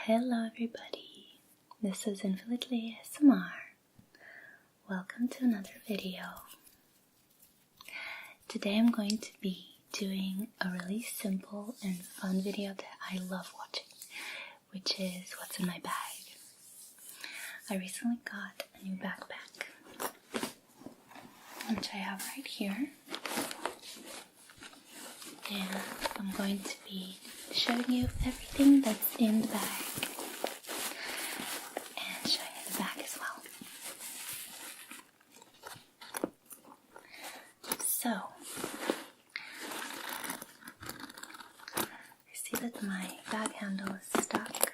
Hello everybody, this is Infinitely ASMR. Welcome to another video. Today I'm going to be doing a really simple and fun video that I love watching, which is what's in my bag. I recently got a new backpack, which I have right here, and I'm going to be showing you everything that's in the bag and showing you the bag as well. So, I see that my bag handle is stuck.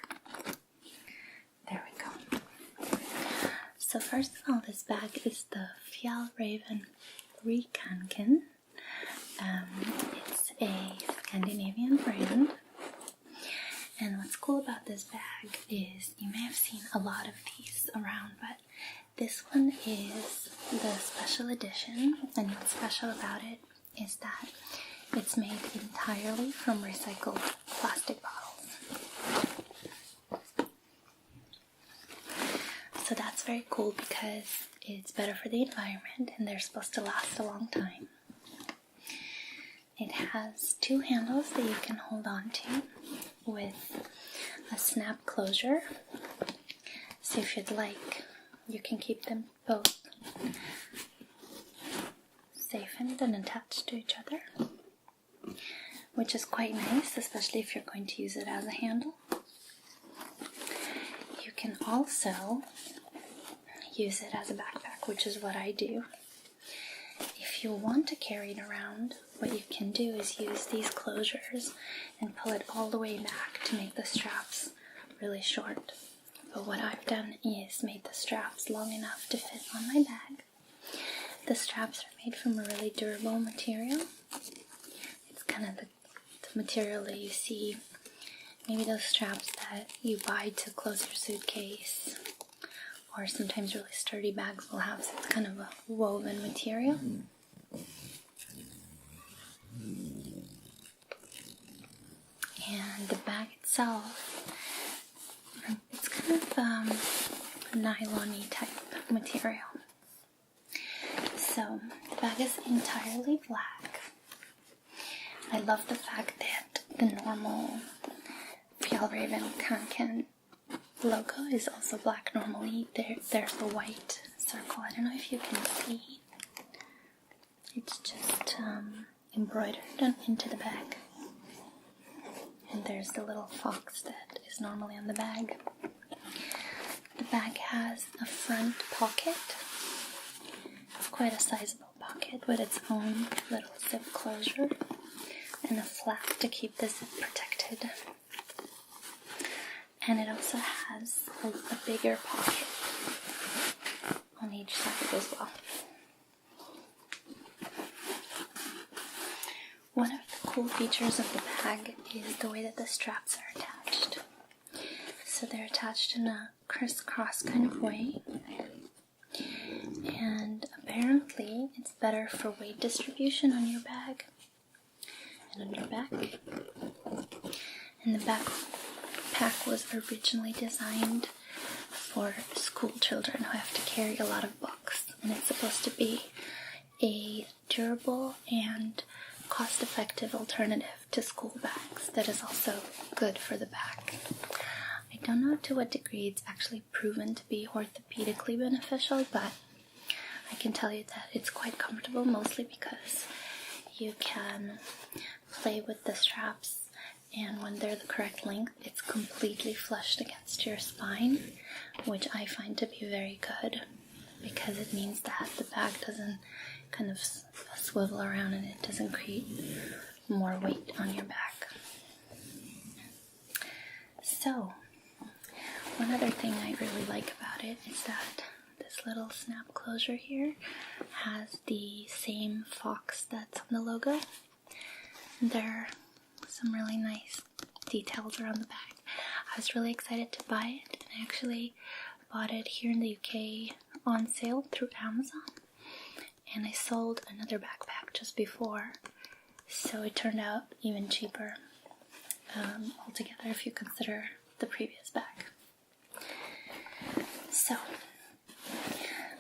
There we go. So first of all, this bag is the Fjällräven Rikanken. It's a Scandinavian brand. And what's cool about this bag is you may have seen a lot of these around, but this one is the special edition, and what's special about it is that it's made entirely from recycled plastic bottles. So that's very cool because it's better for the environment and they're supposed to last a long time. It has two handles that you can hold on to with a snap closure. So if you'd like, you can keep them both safe and attached to each other, which is quite nice, especially if you're going to use it as a handle. You can also use it as a backpack, which is what I do. If you want to carry it around, what you can do is use these closures and pull it all the way back to make the straps really short. But what I've done is made the straps long enough to fit on my bag. The straps are made from a really durable material. It's kind of the material that you see, maybe those straps that you buy to close your suitcase, or sometimes really sturdy bags will have. So it's kind of a woven material. And the bag itself, it's kind of nylon-y type material. So the bag is entirely black. I love the fact that the normal Fjällräven Rikanken logo is also black normally. There's a white circle. I don't know if you can see. It's just embroidered into the bag. And there's the little fox that is normally on the bag. The bag has a front pocket. It's quite a sizable pocket with its own little zip closure and a flap to keep the zip protected. And it also has a bigger pocket on each side as well. One of the cool features of the bag is the way that the straps are attached. So they're attached in a crisscross kind of way. And apparently it's better for weight distribution on your bag and on your back. And the backpack was originally designed for school children who have to carry a lot of books. And it's supposed to be a durable and cost-effective alternative to school bags that is also good for the back. I don't know to what degree it's actually proven to be orthopedically beneficial, but I can tell you that it's quite comfortable, mostly because you can play with the straps, and when they're the correct length, it's completely flushed against your spine, which I find to be very good because it means that the bag doesn't kind of swivel around and it doesn't create more weight on your back. So, one other thing I really like about it is that this little snap closure here has the same fox that's on the logo. There are some really nice details around the bag. I was really excited to buy it, and I actually bought it here in the UK on sale through Amazon. And I sold another backpack just before, so it turned out even cheaper altogether if you consider the previous bag. So,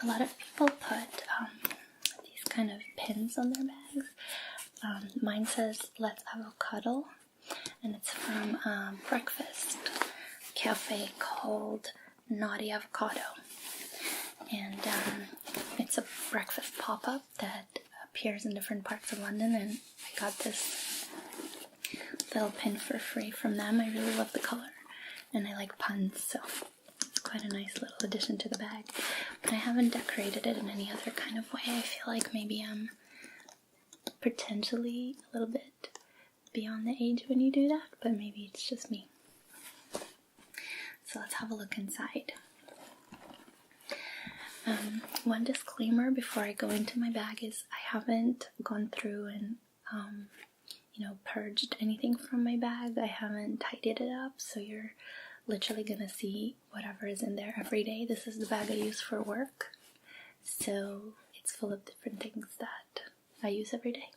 a lot of people put these kind of pins on their bags. Mine says "Let's Avocado," and it's from breakfast cafe called Naughty Avocado. And it's a breakfast pop-up that appears in different parts of London, and I got this little pin for free from them. I really love the color, and I like puns, so it's quite a nice little addition to the bag. But I haven't decorated it in any other kind of way. I feel like maybe I'm potentially a little bit beyond the age when you do that, but maybe it's just me. So let's have a look inside. One disclaimer before I go into my bag is I haven't gone through and purged anything from my bag. I haven't tidied it up, so you're literally gonna see whatever is in there every day. This is the bag I use for work, so it's full of different things that I use every day.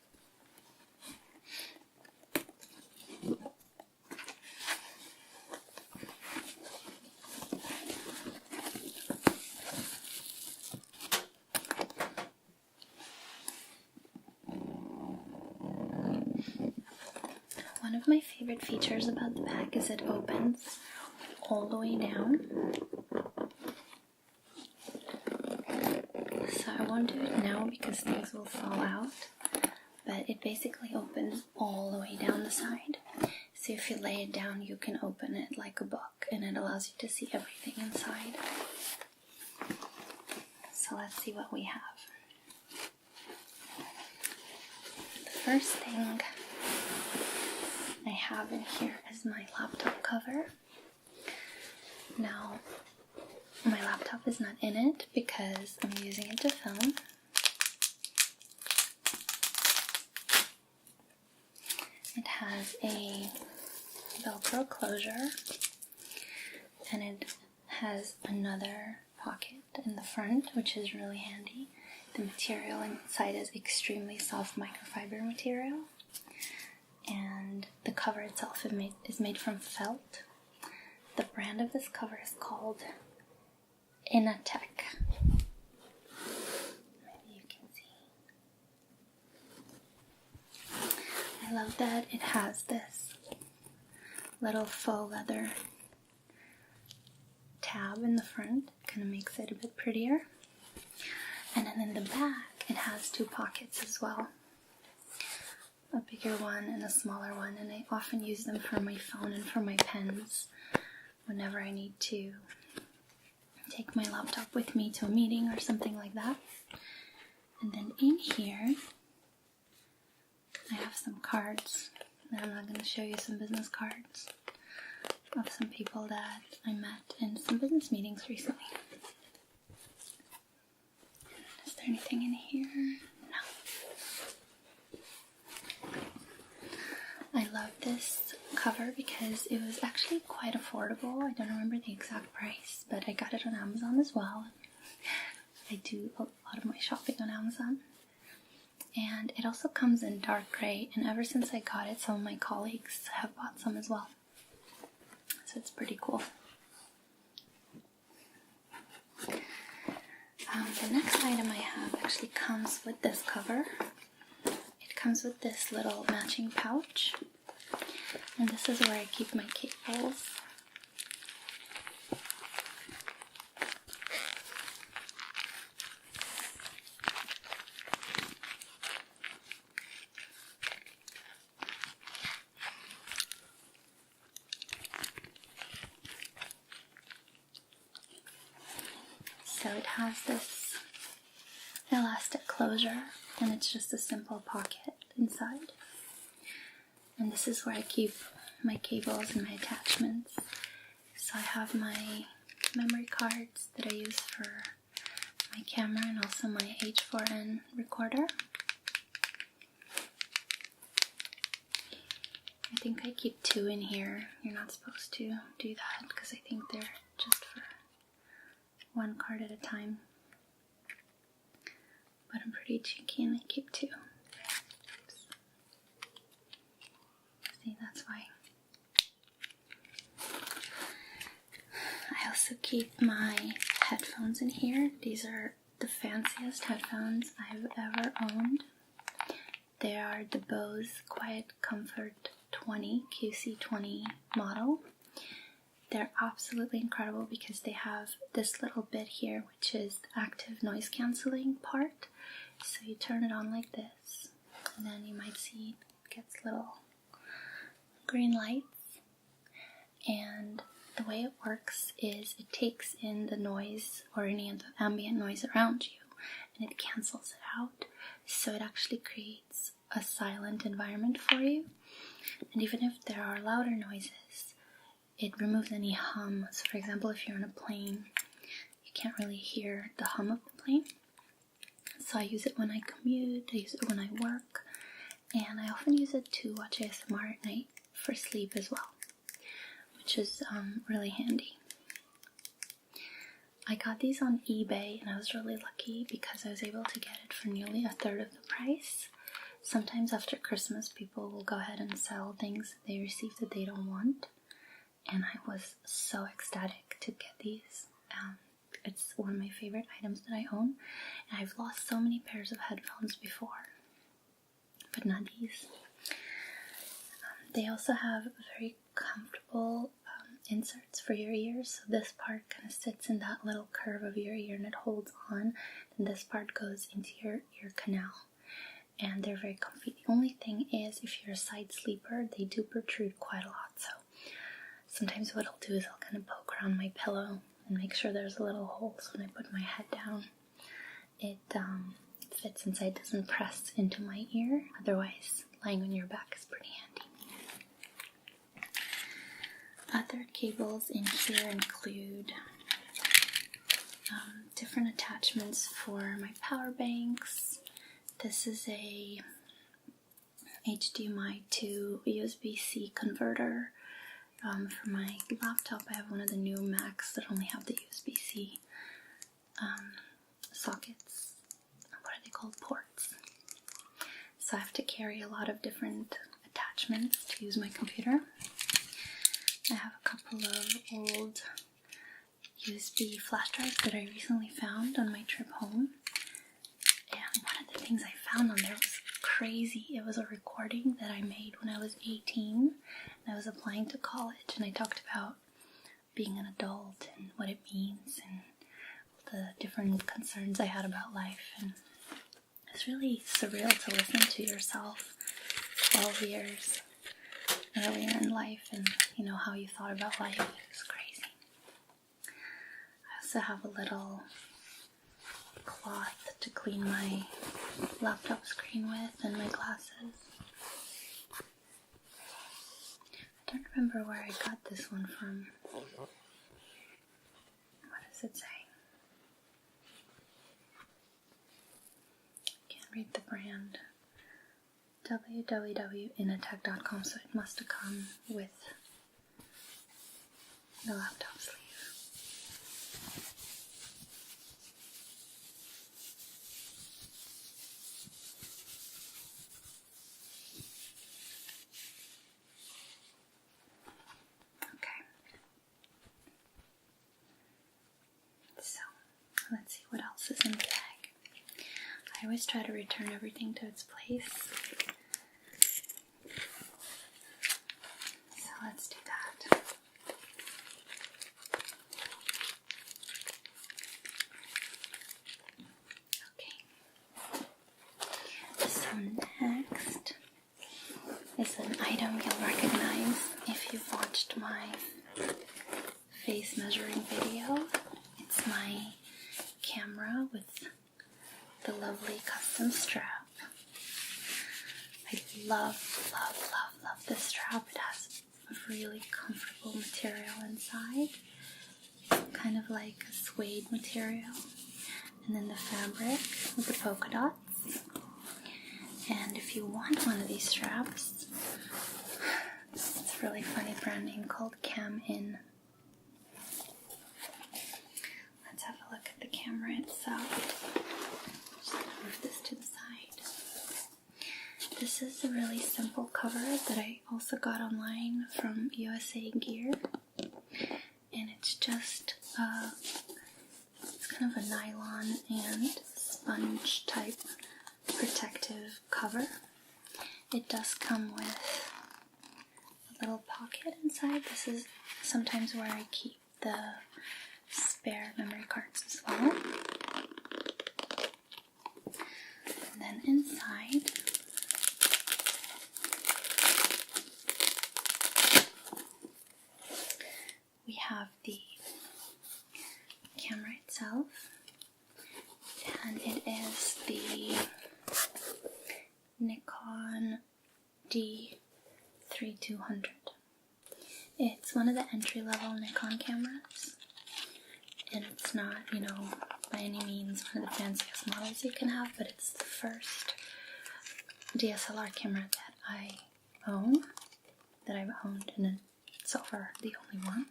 One of my favorite features about the bag is it opens all the way down. So I won't do it now because things will fall out, but it basically opens all the way down the side. So if you lay it down, you can open it like a book, and it allows you to see everything inside. So let's see what we have. The first thing I have in here is my laptop cover. Now, my laptop is not in it because I'm using it to film. It has a Velcro closure, and it has another pocket in the front, which is really handy. The material inside is extremely soft microfiber material, and the cover itself is made from felt. The brand of this cover is called Inatech. Maybe you can see. I love that it has this little faux leather tab in the front. Kind of makes it a bit prettier. And then in the back, it has two pockets as well. A bigger one and a smaller one, and I often use them for my phone and for my pens whenever I need to take my laptop with me to a meeting or something like that. And then in here, I have some cards. And I'm not going to show you some business cards of some people that I met in some business meetings recently. Is there anything in here? I love this cover because it was actually quite affordable. I don't remember the exact price, but I got it on Amazon as well. I do a lot of my shopping on Amazon. And it also comes in dark gray, and ever since I got it, some of my colleagues have bought some as well. So it's pretty cool. The next item I have actually comes with this cover. It comes with this little matching pouch, and this is where I keep my cables. So it has this elastic closure, and it's just a simple pocket inside. And this is where I keep my cables and my attachments. So I have my memory cards that I use for my camera and also my H4n recorder. I think I keep 2 in here. You're not supposed to do that because I think they're just for 1 card at a time. But I'm pretty cheeky and I keep 2. Oops. See, that's why. also keep my headphones in here. These are the fanciest headphones I've ever owned. They are the Bose Quiet Comfort 20 QC20 model. They're absolutely incredible because they have this little bit here, which is the active noise cancelling part. So you turn it on like this, and then you might see it gets little green lights. And the way it works is it takes in the noise or any of the ambient noise around you, and it cancels it out. So it actually creates a silent environment for you. And even if there are louder noises, it removes any hum. So for example, if you're on a plane, you can't really hear the hum of the plane. So I use it when I commute, I use it when I work, and I often use it to watch ASMR at night for sleep as well, which is really handy. I got these on eBay, and I was really lucky because I was able to get it for nearly a third of the price. Sometimes after Christmas, people will go ahead and sell things that they received that they don't want, and I was so ecstatic to get these. It's one of my favorite items that I own, and I've lost so many pairs of headphones before, but not these. They also have very comfortable inserts for your ears, so this part kind of sits in that little curve of your ear and it holds on, and this part goes into your ear canal, and they're very comfy. The only thing is, if you're a side sleeper, they do protrude quite a lot, so sometimes what I'll do is I'll kind of poke around my pillow and make sure there's a little hole, so when I put my head down, it fits inside, doesn't press into my ear. Otherwise, lying on your back is pretty handy. Other cables in here include different attachments for my power banks. This is a HDMI to USB-C converter. For my laptop, I have one of the new Macs that only have the USB-C sockets. What are they called? Ports. So I have to carry a lot of different attachments to use my computer. I have a couple of old USB flash drives that I recently found on my trip home. And one of the things I found on there was crazy. It was a recording that I made when I was 18, and I was applying to college, and I talked about being an adult and what it means and the different concerns I had about life. And it's really surreal to listen to yourself 12 years earlier in life, and you know how you thought about life. It was crazy. I also have a little cloth to clean my laptop screen with and my glasses. I don't remember where I got this one from. What does it say? Can't read the brand. www.inatech.com, so it must have come with the laptop sleeve. Let's see what else is in the bag. I always try to return everything to its place. So let's do that. Okay. So next is an item you'll recognize if you've watched my face measuring video. It's my camera with the lovely custom strap. I love this strap. It has a really comfortable material inside. It's kind of like a suede material. And then the fabric with the polka dots. And if you want one of these straps, it's a really funny brand name called Cam In. Let's have a look at the camera itself. Just move this to the side. This is a really simple cover that I also got online from USA Gear. And it's just it's kind of a nylon and sponge type protective cover. It does come with a little pocket inside. This is sometimes where I keep the spare memory cards as well. And then inside we have the camera itself, and it is the Nikon D3200. It's one of the entry-level Nikon cameras, and it's not, you know, by any means one of the fanciest models you can have, but it's the first DSLR camera that I own, that I've owned, and so far the only one.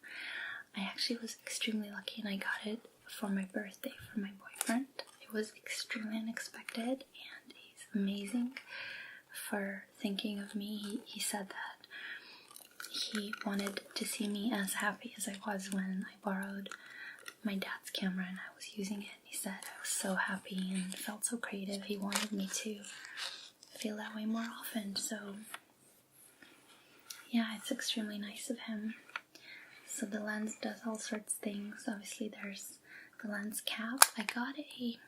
I actually was extremely lucky and I got it for my birthday from my boyfriend. It was extremely unexpected, and he's amazing for thinking of me. He said that he wanted to see me as happy as I was when I borrowed my dad's camera and I was using it. He said I was so happy and felt so creative. He wanted me to feel that way more often. So yeah, it's extremely nice of him. So the lens does all sorts of things. Obviously there's the lens cap. I got a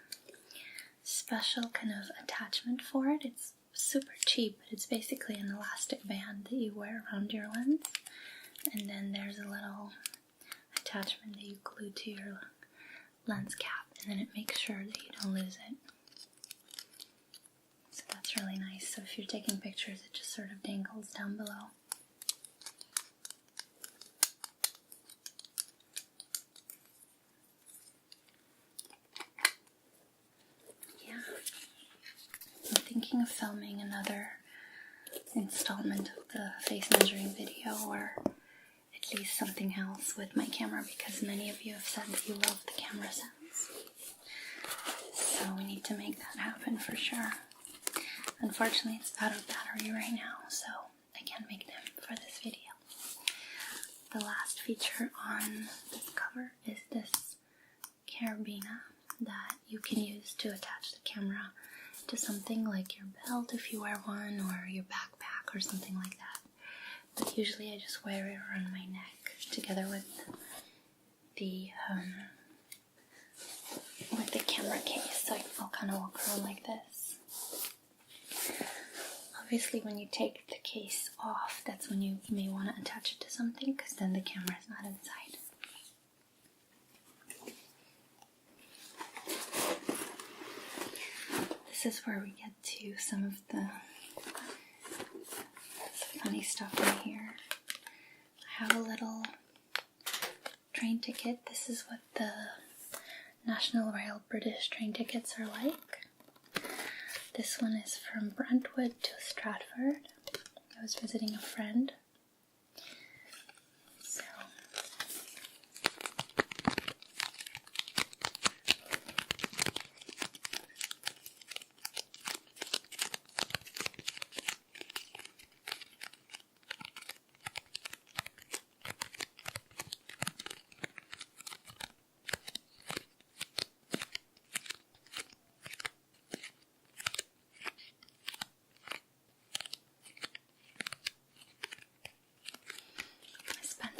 special kind of attachment for it. It's super cheap, but it's basically an elastic band that you wear around your lens. And then there's a little attachment that you glue to your lens cap, and then it makes sure that you don't lose it. So that's really nice. So if you're taking pictures, it just sort of dangles down below. I'm thinking of filming another installment of the face measuring video, or at least something else with my camera, because many of you have said that you love the camera sounds. So we need to make that happen for sure. Unfortunately, it's out of battery right now, so I can't make them for this video. The last feature on this cover is this carabiner that you can use to attach the camera to something like your belt if you wear one, or your backpack or something like that. But usually I just wear it around my neck together with the camera case, so I'll kind of walk around like this. Obviously when you take the case off, that's when you may want to attach it to something, because then the camera is not inside. This is where we get to some of the funny stuff in here. I have a little train ticket. This is what the National Rail British train tickets are like. This one is from Brentwood to Stratford. I was visiting a friend. So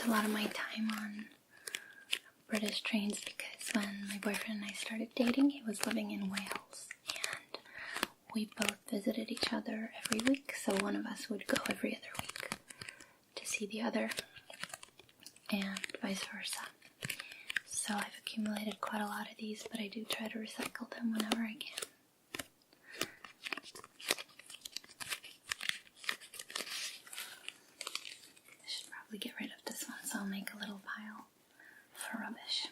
a lot of my time on British trains because when my boyfriend and I started dating, he was living in Wales, and we both visited each other every week, so one of us would go every other week to see the other, and vice versa. So I've accumulated quite a lot of these, but I do try to recycle them whenever I can. Get rid of this one, so I'll make a little pile for rubbish.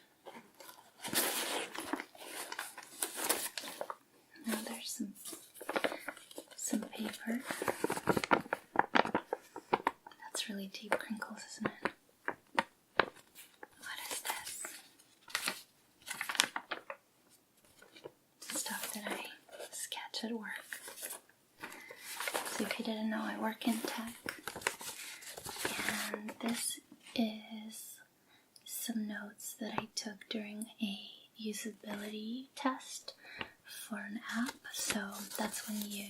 Now there's some paper. That's really deep crinkles, isn't it? What is this? Stuff that I sketch at work. So if you didn't know, I work in tech. And this is some notes that I took during a usability test for an app. So that's when you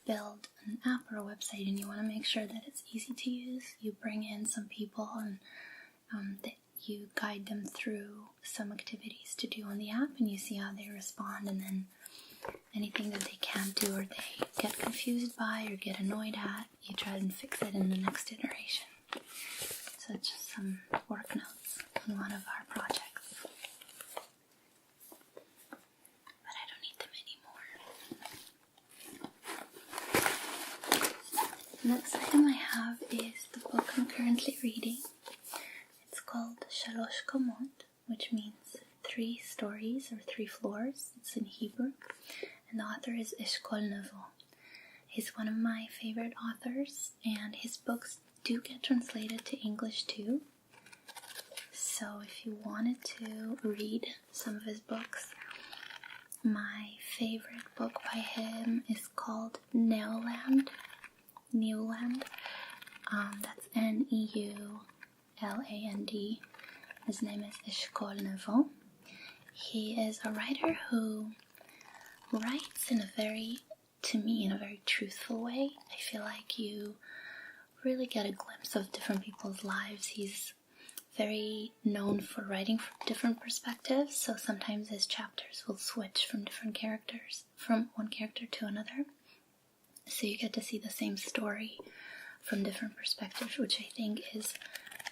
build an app or a website and you want to make sure that it's easy to use. You bring in some people and that you guide them through some activities to do on the app, and you see how they respond, and then anything that they can't do or they get confused by or get annoyed at, you try and fix it in the next iteration. So it's just some work notes on one of our projects. But I don't need them anymore. The next item I have is the book I'm currently reading. It's called Shalosh Komot, which means 3 stories or 3 floors. It's in Hebrew, and the author is Eshkol Nevo. He's one of my favorite authors, and his books do get translated to English too. So if you wanted to read some of his books, my favorite book by him is called Neuland. That's Neuland. His name is Eshkol Nevo. He is a writer who writes in a very truthful way. I feel like you really get a glimpse of different people's lives. He's very known for writing from different perspectives, so sometimes his chapters will switch from different characters, from one character to another. So you get to see the same story from different perspectives, which I think is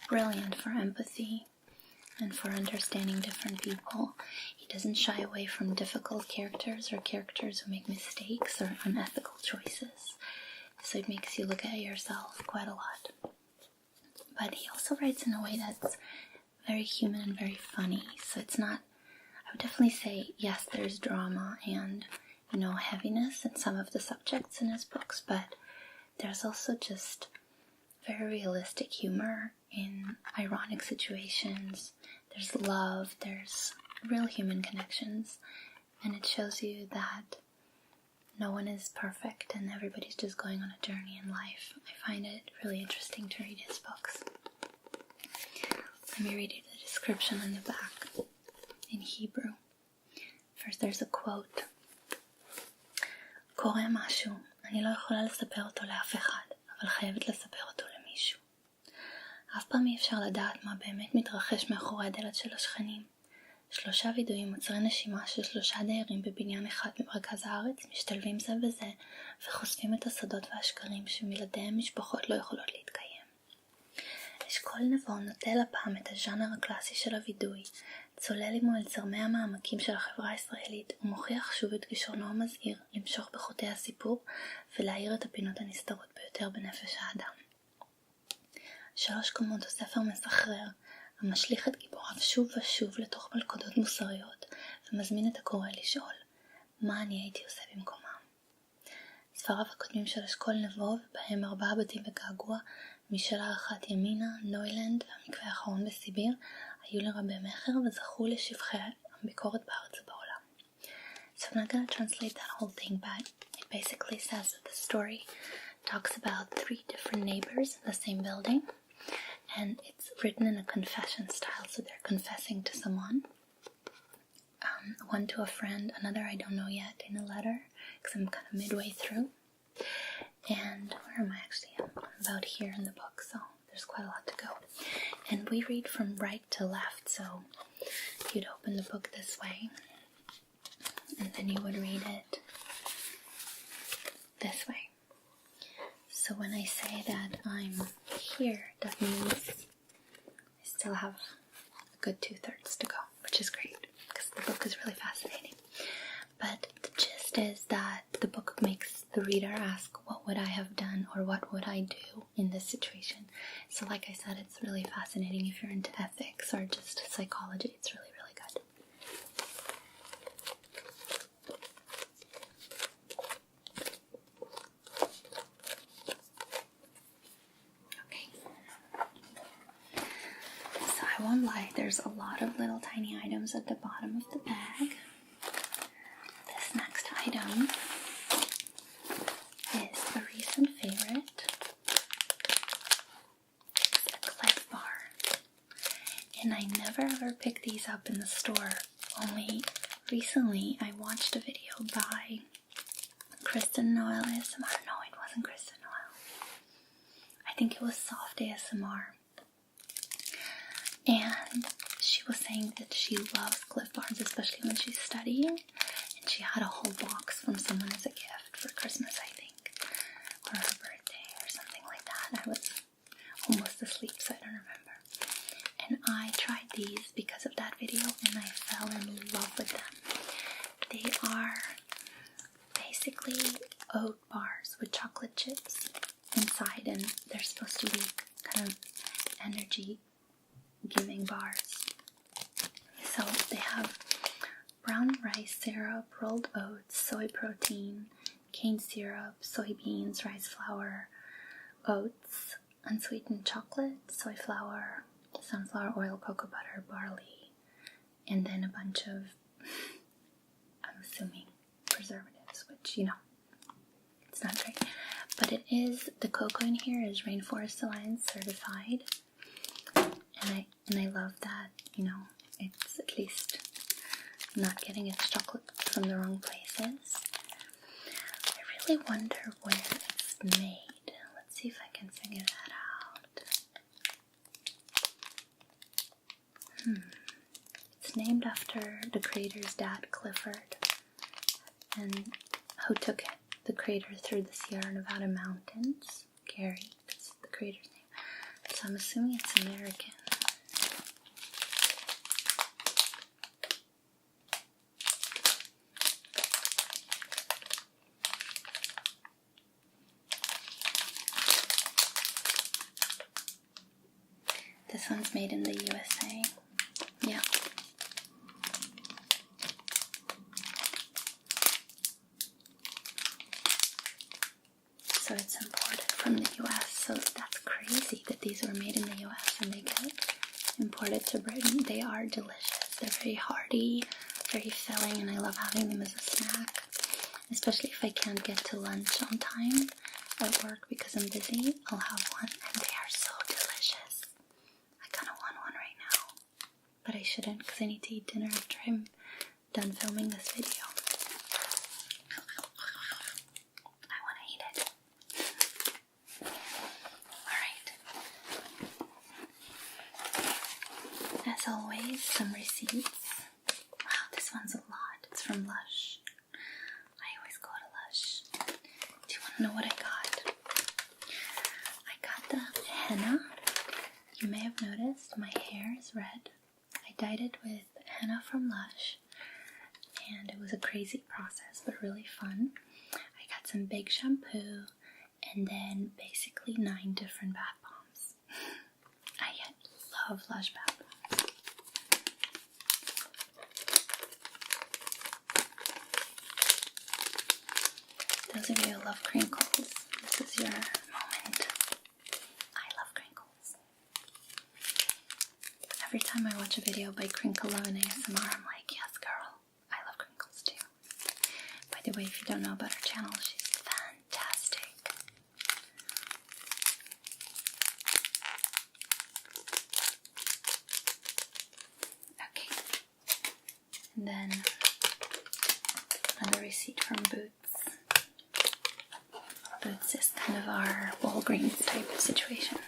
brilliant for empathy and for understanding different people. He doesn't shy away from difficult characters or characters who make mistakes or unethical choices. So it makes you look at yourself quite a lot. But he also writes in a way that's very human and very funny. So it's not, I would definitely say, yes, there's drama and, heaviness in some of the subjects in his books, but there's also just very realistic humor in ironic situations. There's love, there's real human connections, and it shows you that no one is perfect and everybody's just going on a journey in life. I find it really interesting to read his books. Let me read you the description on the back in Hebrew. First there's a quote. קורה משהו, אני לא יכולה לספר אותו לאף אחד, אבל חייבת לספר אותו למישהו. אף פעם אי אפשר לדעת מה באמת מתרחש מאחורי הדלת של השכנים. 3 וידויים מוצרי נשימה של 3 דיירים בבניין אחד במרכז הארץ משתלבים זה בזה וחושפים את הסודות והשקרים שמלעדיהם משפחות לא יכולות להתקיים. אשכול נבו נוטל הפעם את הז'אנר הקלאסי של הוידוי, צולל עמו אל צרמי המעמקים של החברה הישראלית ומוכיח שוב את כישרונו המזהיר למשוך בחוטי הסיפור ולהאיר את הפינות הנסתרות ביותר בנפש האדם. 3 קומות הוא ספר מסחרר, המשליך את גיבוריו שוב ושוב לתוך מלכודות מוסריות ומזמין את הקורא לשאול, מה אני הייתי עושה במקומם? ספריו הקודמים של אשכול נבו, ובהם 4 בתים וגעגוע, משאלה אחת ימינה, נוילנד והמקווה האחרון בסיביר, היו לרבי מחר וזכו לשבחי הביקורת בארץ ובעולם. So I'm not going to translate that whole thing, but it basically says that the story talks about 3 different neighbors in the same building, and it's written in a confession style, so they're confessing to someone. One to a friend, another I don't know yet, in a letter, because I'm kind of midway through. And where am I actually? I'm about here in the book, so there's quite a lot to go. And we read from right to left, so you'd open the book this way, and then you would read it this way. So when I say that I'm here, that means I still have a good 2/3 to go, which is great, because the book is really fascinating. But the gist is that the book makes the reader ask, what would I have done, or what would I do in this situation? So like I said, it's really fascinating if you're into ethics or just psychology. It's really, really good. Okay. So I won't lie, there's a lot of little tiny items at the bottom of the bag. This next item is a recent favorite. It's a Cliff Bar. And I never ever pick these up in the store. Only recently I watched a video by Kristen Noel ASMR. No, it wasn't Kristen Noel. I think it was Soft ASMR. And she was saying that she loves Cliff Bars, especially when she's studying. And she had a whole box from someone as a gift for Christmas, I think. Or her birthday or something like that. I was almost asleep, so I don't remember. And I tried these because of that video, and I fell in love with them. They are basically oat bars with chocolate chips inside, and they're supposed to be kind of energy-giving bars. So they have brown rice syrup, rolled oats, soy protein, cane syrup, soybeans, rice flour, oats, unsweetened chocolate, soy flour, sunflower oil, cocoa butter, barley, and then a bunch of, I'm assuming, preservatives, which, it's not great. But it is, the cocoa in here is Rainforest Alliance certified, and I love that, it's at least not getting its chocolate from the wrong places. I really wonder where it's made. Let's see if I can figure that out. It's named after the creator's dad, Clifford, and who took the creator through the Sierra Nevada mountains. Gary, that's the creator's name. So I'm assuming it's American. This one's made in the USA. Yeah. So it's imported from the US. So that's crazy that these were made in the US and they get imported to Britain. They are delicious. They're very hearty, very filling, and I love having them as a snack. Especially if I can't get to lunch on time at work because I'm busy, I'll have one, and they are so delicious. I kind of want one right now, but I shouldn't because I need to eat dinner after I'm done filming this video. I want to eat it. Alright. As always, some receipts. Wow, this one's a lot. It's from Lush. I always go to Lush. Do you want to know what I got? I got the henna. You may have noticed my hair is red. I dyed it with henna from Lush, and it was a crazy process, but really fun. I got some big shampoo, and then basically 9 different bath bombs. I love Lush bath bombs. Those of you who love crinkles, this is your moment. I love crinkles. Every time I watch a video by Crinkle and ASMR, I'm like, yes girl, I love crinkles too. By the way, if you don't know about her channel, she's fantastic. Okay. And then another receipt from Boots. Boots is kind of our Walgreens type of situation.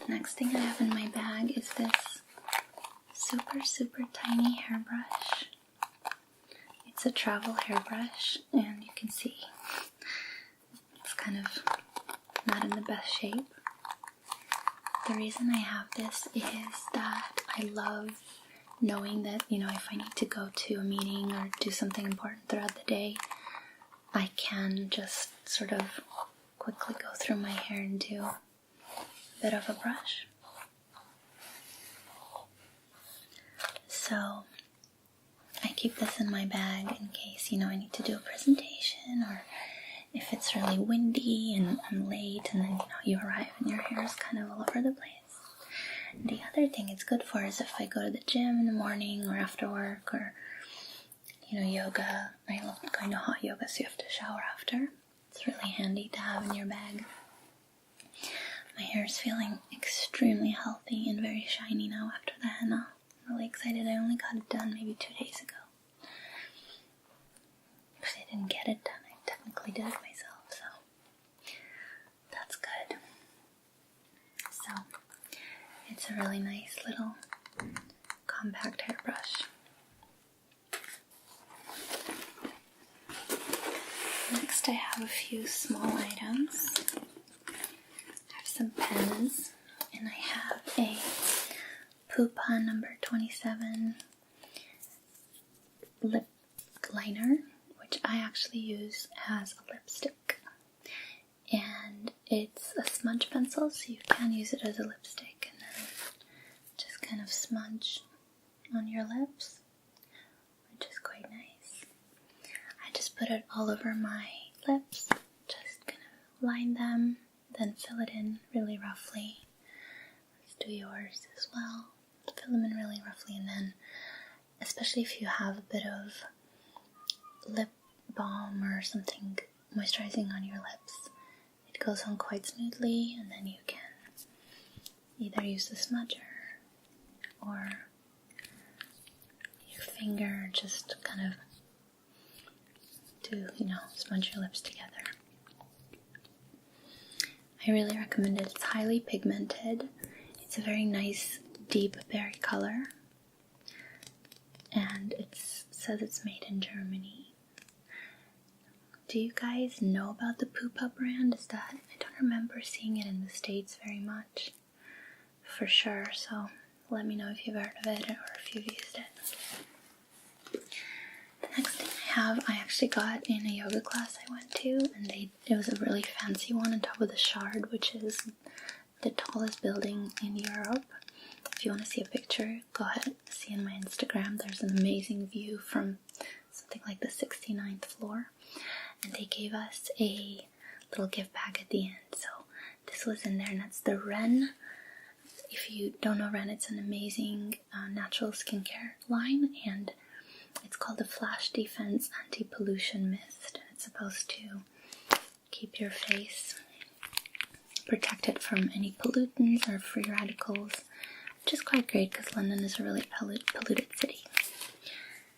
The next thing I have in my bag is this super tiny hairbrush. It's a travel hairbrush, and you can see it's kind of not in the best shape. The reason I have this is that I love knowing that, if I need to go to a meeting or do something important throughout the day, I can just sort of quickly go through my hair and do a bit of a brush. So I keep this in my bag in case, I need to do a presentation, or if it's really windy and I'm late and then, you arrive and your hair is kind of all over the place. The other thing it's good for is if I go to the gym in the morning or after work, or, yoga. I love going to hot yoga, so you have to shower after. It's really handy to have in your bag. My hair is feeling extremely healthy and very shiny now after the henna. I'm really excited. I only got it done maybe 2 days ago. But I didn't get it done. I technically did it myself, so that's good. So it's a really nice little compact hairbrush. Next I have a few small items. I have some pens, and I have a Pupa number 27 lip liner, which I actually use as a lipstick. And it's a smudge pencil, so you can use it as a lipstick and then just kind of smudge on your lips, which is quite nice. I just put it all over my lips, just kind of line them, then fill it in really roughly. Let's do yours as well. Fill them in really roughly, and then, especially if you have a bit of lip balm or something moisturizing on your lips, it goes on quite smoothly, and then you can either use the smudger or your finger, just kind of to, smudge your lips together. I really recommend it. It's highly pigmented. It's a very nice deep berry color, and it says it's made in Germany. Do you guys know about the Pupa brand? I don't remember seeing it in the States very much, for sure, so let me know if you've heard of it or if you've used it. The next thing I actually got in a yoga class I went to, and it was a really fancy one on top of the Shard, which is the tallest building in Europe. If you want to see a picture, go ahead and see on my Instagram. There's an amazing view from something like the 69th floor. And they gave us a little gift bag at the end. So this was in there, and that's the Ren. If you don't know Ren, it's an amazing natural skincare line, and it's called the Flash Defense Anti-Pollution Mist. And it's supposed to keep your face protected from any pollutants or free radicals, which is quite great because London is a really polluted city.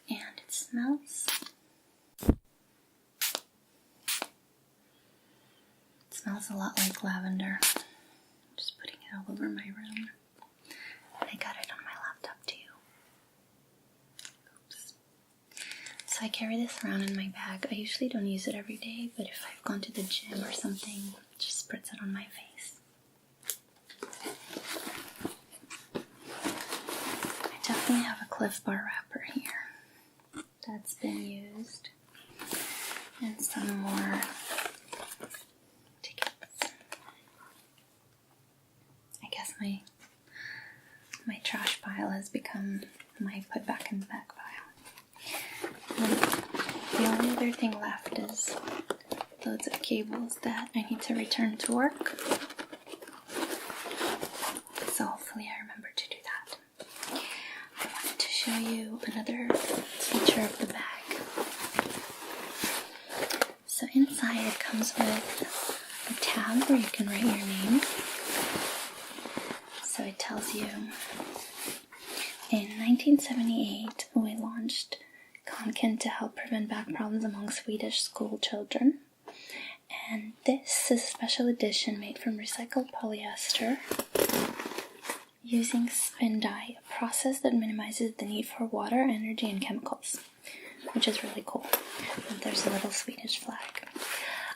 And it smells a lot like lavender. I'm just putting it all over my room. I got it on my laptop too. Oops. So I carry this around in my bag. I usually don't use it every day, but if I've gone to the gym or something, just spritz it on my face. I definitely have a Cliff Bar wrapper here that's been used, and some more tickets. I guess my trash pile has become my put back in the bag pile. And the only other thing left is loads of cables that I need to return to work. So hopefully I remember to do that. I wanted to show you another feature of the bag. So inside it comes with a tab where you can write your name. So it tells you, in 1978 we launched Konken to help prevent back problems among Swedish school children. And this is a special edition made from recycled polyester using spin dye, a process that minimizes the need for water, energy, and chemicals, which is really cool. And there's a little Swedish flag.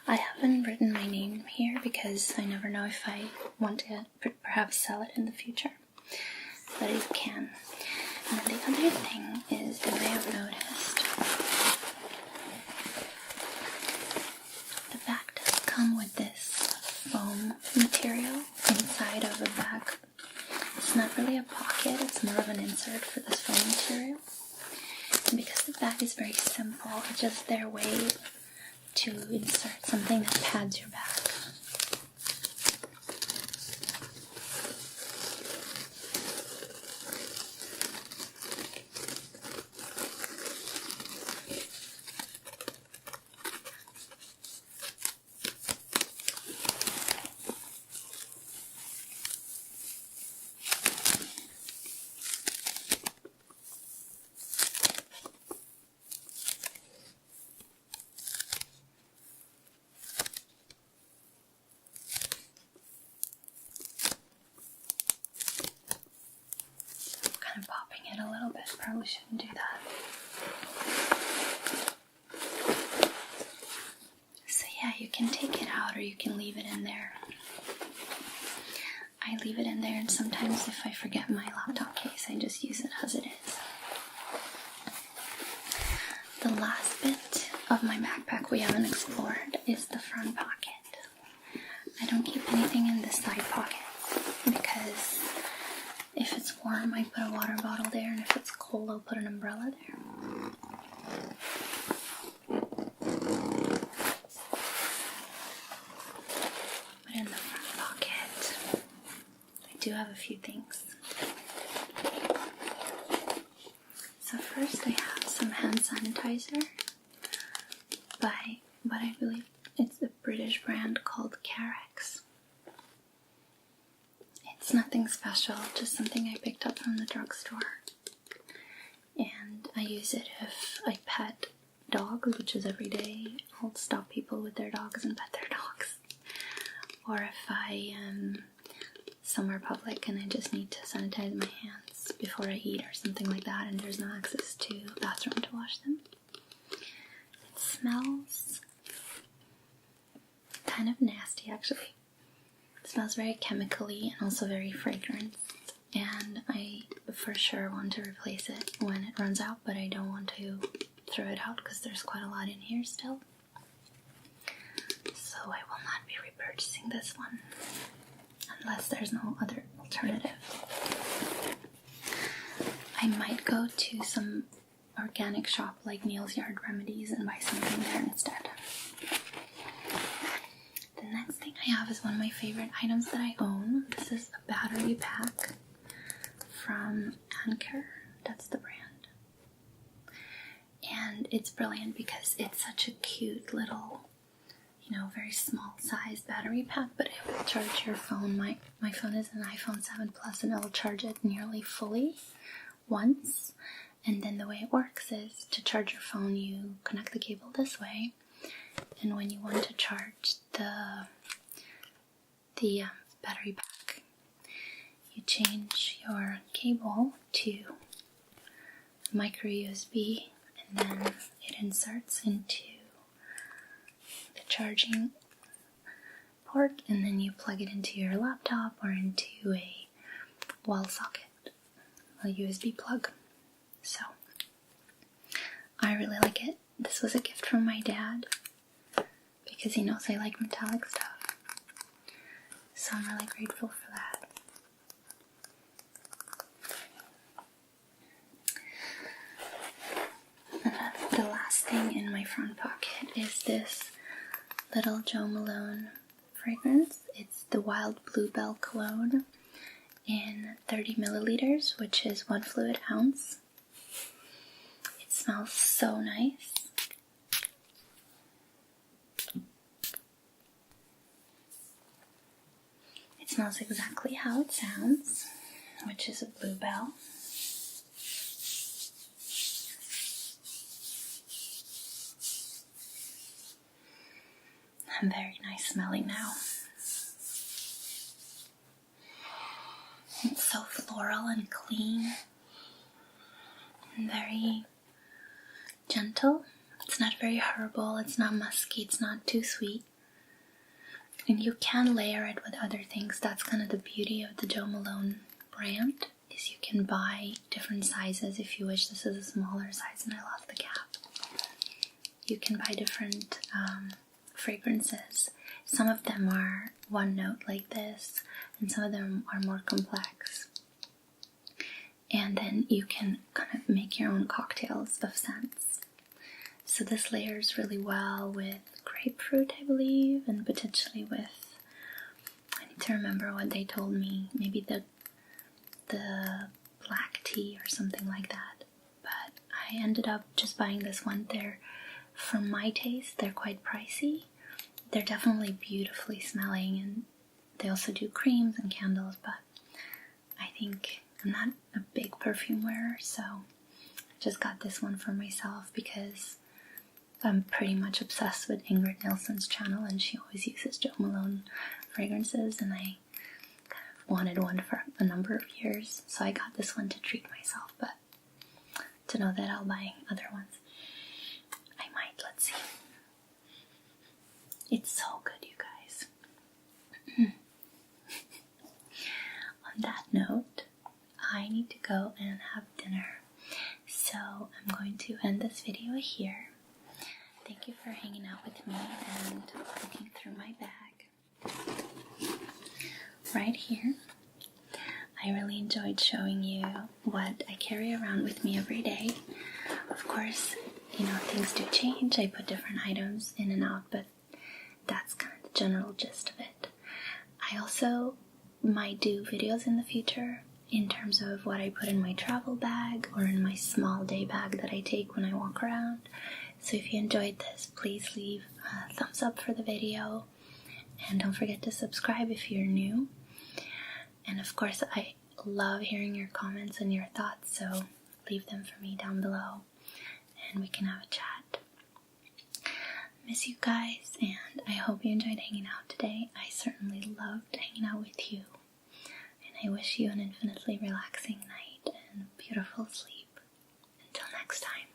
I haven't written my name here because I never know if I want to perhaps sell it in the future, but I can. And then the other thing is, you may have noticed, the bag does come with this foam material inside of the bag. It's not really a pocket, it's more of an insert for this foam material. And because the bag is very simple, it's just their way to insert something that pads your bag. it a little bit. Probably shouldn't do that. So yeah, you can take it out or you can leave it in there. I leave it in there, and sometimes if I forget my laptop case, I just use it as it is. The last bit of my backpack we haven't explored is the front pocket. I don't keep anything in the side pockets because if it's warm, I put a water bottle there, and if it's cold, I'll put an umbrella there. But in the front pocket, I do have a few things. So first I have some hand sanitizer by what I believe it's a British brand called Carex. It's nothing special, just something I picked up from the drugstore. And I use it if I pet dogs, which is every day. I'll stop people with their dogs and pet their dogs. Or if I am somewhere public and I just need to sanitize my hands before I eat or something like that, and there's no access to a bathroom to wash them. It smells kind of nasty, actually. It smells very chemically and also very fragrant, and I for sure want to replace it when it runs out, but I don't want to throw it out because there's quite a lot in here still. So I will not be repurchasing this one unless there's no other alternative. I might go to some organic shop like Neil's Yard Remedies and buy something there instead. The next thing I have is one of my favorite items that I own. This is a battery pack from Anchor. That's the brand. And it's brilliant because it's such a cute little, very small size battery pack, but it will charge your phone. My phone is an iPhone 7 Plus, and it will charge it nearly fully once. And then the way it works is to charge your phone, you connect the cable this way, and when you want to charge the battery pack, you change your cable to micro USB, and then it inserts into the charging port, and then you plug it into your laptop or into a wall socket, a USB plug. So I really like it. This was a gift from my dad because he knows I like metallic stuff. So I'm really grateful for that. And the last thing in my front pocket is this little Jo Malone fragrance. It's the Wild Bluebell Cologne in 30 milliliters, which is 1 fluid ounce. It smells so nice. It smells exactly how it sounds, which is a bluebell. And very nice smelling now. It's so floral and clean and very gentle. It's not very herbal, it's not musky, it's not too sweet. And you can layer it with other things. That's kind of the beauty of the Jo Malone brand, is you can buy different sizes if you wish. This is a smaller size and I lost the cap. You can buy different fragrances. Some of them are one note like this, and some of them are more complex. And then you can kind of make your own cocktails of scents. So this layers really well with grapefruit, I believe, and potentially with, I need to remember what they told me, maybe the black tea or something like that. But I ended up just buying this one. For my taste, they're quite pricey. They're definitely beautifully smelling, and they also do creams and candles, but I think I'm not a big perfume wearer, so I just got this one for myself because I'm pretty much obsessed with Ingrid Nilsson's channel, and she always uses Jo Malone fragrances, and I kind of wanted one for a number of years, so I got this one to treat myself, but to know that I'll buy other ones. I might, let's see. It's so good, you guys. On that note, I need to go and have dinner. So I'm going to end this video here. Thank you for hanging out with me and looking through my bag. Right here, I really enjoyed showing you what I carry around with me every day. Of course, you know, things do change. I put different items in and out, but that's kind of the general gist of it. I also might do videos in the future in terms of what I put in my travel bag or in my small day bag that I take when I walk around. So if you enjoyed this, please leave a thumbs up for the video, and don't forget to subscribe if you're new. And of course, I love hearing your comments and your thoughts, so leave them for me down below and we can have a chat. Miss you guys, and I hope you enjoyed hanging out today. I certainly loved hanging out with you, and I wish you an infinitely relaxing night and beautiful sleep. Until next time.